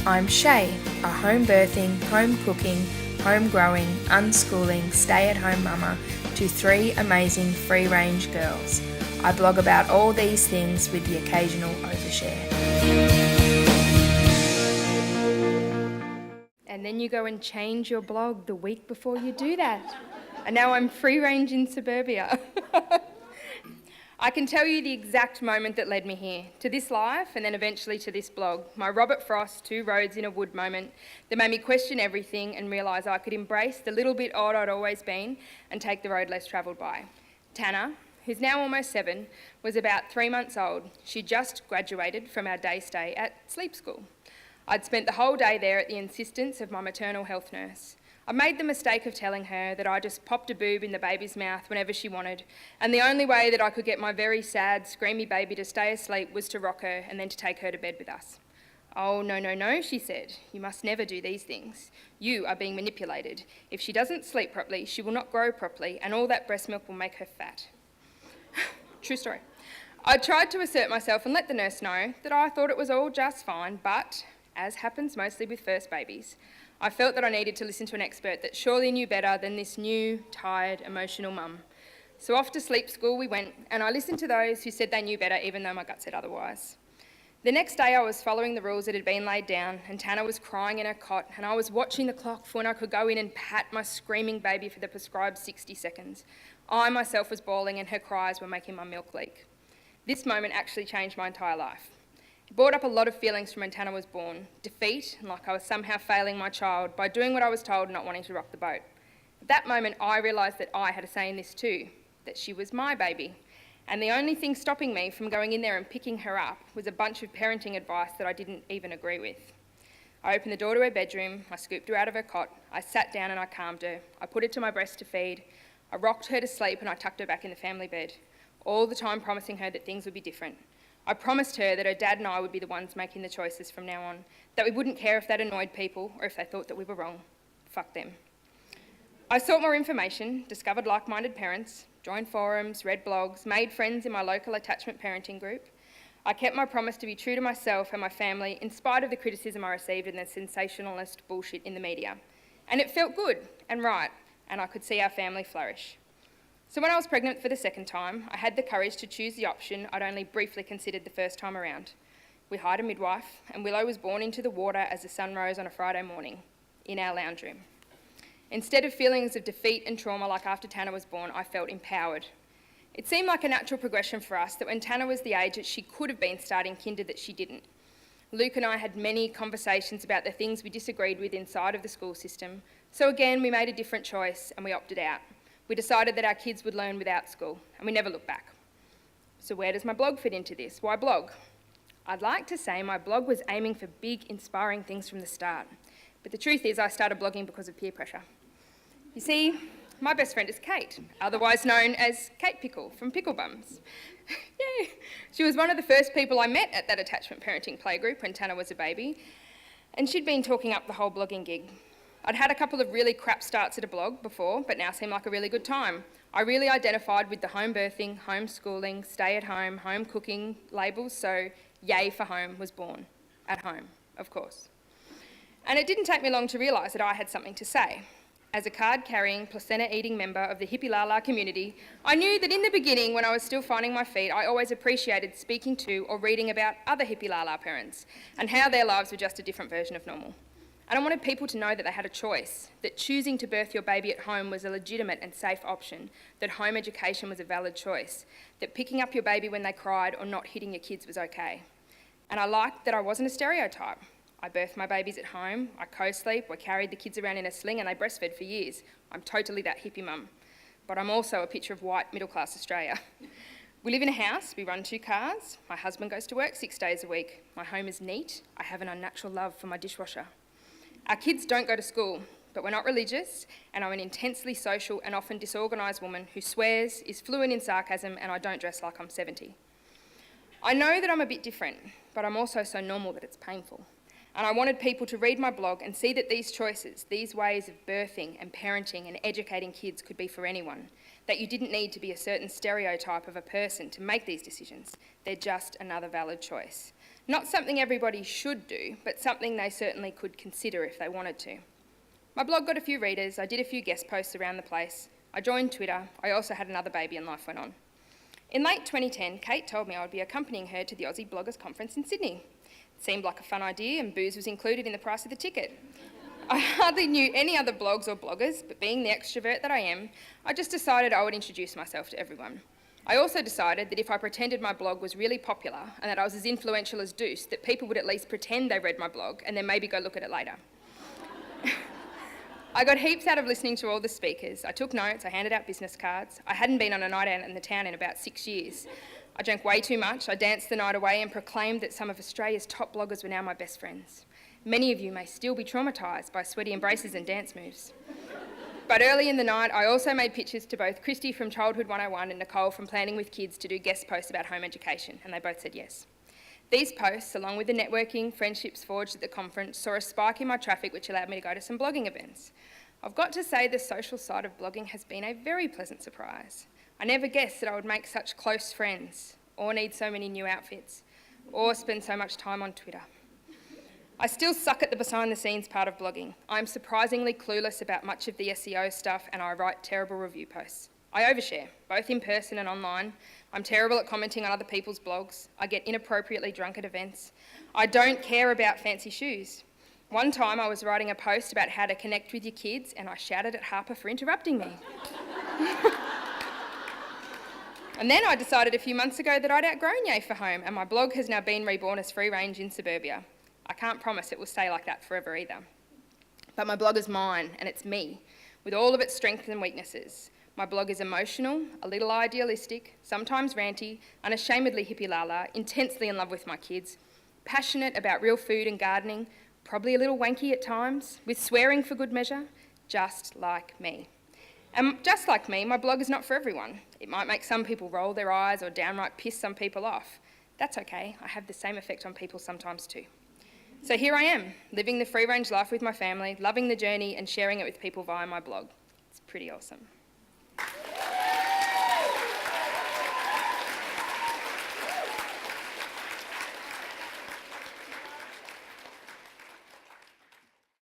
I'm Shae, a home birthing, home cooking, home growing, unschooling, stay-at-home mama to 3 amazing free-range girls. I blog about all these things with the occasional overshare. And then you go and change your blog the week before you do that. And now I'm free-range in suburbia. I can tell you the exact moment that led me here, to this life and then eventually to this blog, my Robert Frost 2 roads in a wood moment that made me question everything and realise I could embrace the little bit odd I'd always been and take the road less travelled by. Tanner, who's now almost 7, was about 3 months old. She just graduated from our day stay at sleep school. I'd spent the whole day there at the insistence of my maternal health nurse. I made the mistake of telling her that I just popped a boob in the baby's mouth whenever she wanted, and the only way that I could get my very sad, screamy baby to stay asleep was to rock her and then to take her to bed with us. "Oh, no, she said. You must never do these things. You are being manipulated. If she doesn't sleep properly, she will not grow properly, and all that breast milk will make her fat." True story. I tried to assert myself and let the nurse know that I thought it was all just fine, but, as happens mostly with first babies, I felt that I needed to listen to an expert that surely knew better than this new, tired, emotional mum. So off to sleep school we went, and I listened to those who said they knew better even though my gut said otherwise. The next day I was following the rules that had been laid down, and Tanner was crying in her cot, and I was watching the clock for when I could go in and pat my screaming baby for the prescribed 60 seconds. I myself was bawling and her cries were making my milk leak. This moment actually changed my entire life. It brought up a lot of feelings from when Tanner was born. Defeat, and like I was somehow failing my child by doing what I was told and not wanting to rock the boat. At that moment, I realised that I had a say in this too, that she was my baby. And the only thing stopping me from going in there and picking her up was a bunch of parenting advice that I didn't even agree with. I opened the door to her bedroom, I scooped her out of her cot, I sat down and I calmed her, I put her to my breast to feed, I rocked her to sleep and I tucked her back in the family bed, all the time promising her that things would be different. I promised her that her dad and I would be the ones making the choices from now on, that we wouldn't care if that annoyed people or if they thought that we were wrong. Fuck them. I sought more information, discovered like-minded parents, joined forums, read blogs, made friends in my local attachment parenting group. I kept my promise to be true to myself and my family in spite of the criticism I received and the sensationalist bullshit in the media. And it felt good and right, and I could see our family flourish. So when I was pregnant for the second time, I had the courage to choose the option I'd only briefly considered the first time around. We hired a midwife, and Willow was born into the water as the sun rose on a Friday morning, in our lounge room. Instead of feelings of defeat and trauma like after Tanner was born, I felt empowered. It seemed like a natural progression for us that when Tanner was the age that she could have been starting kinder, that she didn't. Luke and I had many conversations about the things we disagreed with inside of the school system, so again we made a different choice and we opted out. We decided that our kids would learn without school, and we never looked back. So where does my blog fit into this? Why blog? I'd like to say my blog was aiming for big, inspiring things from the start. But the truth is I started blogging because of peer pressure. You see, my best friend is Kate, otherwise known as Kate Pickle from Pickle Bums. Yay! She was one of the first people I met at that attachment parenting playgroup when Tanner was a baby, and she'd been talking up the whole blogging gig. I'd had a couple of really crap starts at a blog before, but now seemed like a really good time. I really identified with the home birthing, homeschooling, stay-at-home, home cooking labels, so Yay for Home was born. At home, of course. And it didn't take me long to realise that I had something to say. As a card-carrying, placenta-eating member of the hippie la-la community, I knew that in the beginning, when I was still finding my feet, I always appreciated speaking to or reading about other hippie la-la parents and how their lives were just a different version of normal. And I wanted people to know that they had a choice, that choosing to birth your baby at home was a legitimate and safe option, that home education was a valid choice, that picking up your baby when they cried or not hitting your kids was okay. And I liked that I wasn't a stereotype. I birthed my babies at home, I co-sleep, I carried the kids around in a sling and they breastfed for years. I'm totally that hippie mum. But I'm also a picture of white middle-class Australia. We live in a house, we run 2 cars, my husband goes to work 6 days a week, my home is neat, I have an unnatural love for my dishwasher. Our kids don't go to school, but we're not religious, and I'm an intensely social and often disorganised woman who swears, is fluent in sarcasm, and I don't dress like I'm 70. I know that I'm a bit different, but I'm also so normal that it's painful. And I wanted people to read my blog and see that these choices, these ways of birthing and parenting and educating kids could be for anyone, that you didn't need to be a certain stereotype of a person to make these decisions. They're just another valid choice. Not something everybody should do, but something they certainly could consider if they wanted to. My blog got a few readers, I did a few guest posts around the place, I joined Twitter, I also had another baby and life went on. In late 2010, Kate told me I would be accompanying her to the Aussie Bloggers Conference in Sydney. It seemed like a fun idea and booze was included in the price of the ticket. I hardly knew any other blogs or bloggers, but being the extrovert that I am, I just decided I would introduce myself to everyone. I also decided that if I pretended my blog was really popular and that I was as influential as Deuce, that people would at least pretend they read my blog and then maybe go look at it later. I got heaps out of listening to all the speakers. I took notes, I handed out business cards. I hadn't been on a night out in the town in about 6 years. I drank way too much, I danced the night away and proclaimed that some of Australia's top bloggers were now my best friends. Many of you may still be traumatised by sweaty embraces and dance moves. But early in the night, I also made pitches to both Christy from Childhood 101 and Nicole from Planning with Kids to do guest posts about home education, and they both said yes. These posts, along with the networking, friendships forged at the conference, saw a spike in my traffic which allowed me to go to some blogging events. I've got to say the social side of blogging has been a very pleasant surprise. I never guessed that I would make such close friends, or need so many new outfits, or spend so much time on Twitter. I still suck at the behind-the-scenes part of blogging. I'm surprisingly clueless about much of the SEO stuff and I write terrible review posts. I overshare, both in person and online. I'm terrible at commenting on other people's blogs. I get inappropriately drunk at events. I don't care about fancy shoes. One time I was writing a post about how to connect with your kids and I shouted at Harper for interrupting me. And then I decided a few months ago that I'd outgrown Yay for home and my blog has now been reborn as Free Range in Suburbia. I can't promise it will stay like that forever either. But my blog is mine, and it's me, with all of its strengths and weaknesses. My blog is emotional, a little idealistic, sometimes ranty, unashamedly hippie-lala, intensely in love with my kids, passionate about real food and gardening, probably a little wanky at times, with swearing for good measure, just like me. And just like me, my blog is not for everyone. It might make some people roll their eyes or downright piss some people off. That's okay, I have the same effect on people sometimes too. So here I am, living the free-range life with my family, loving the journey and sharing it with people via my blog. It's pretty awesome.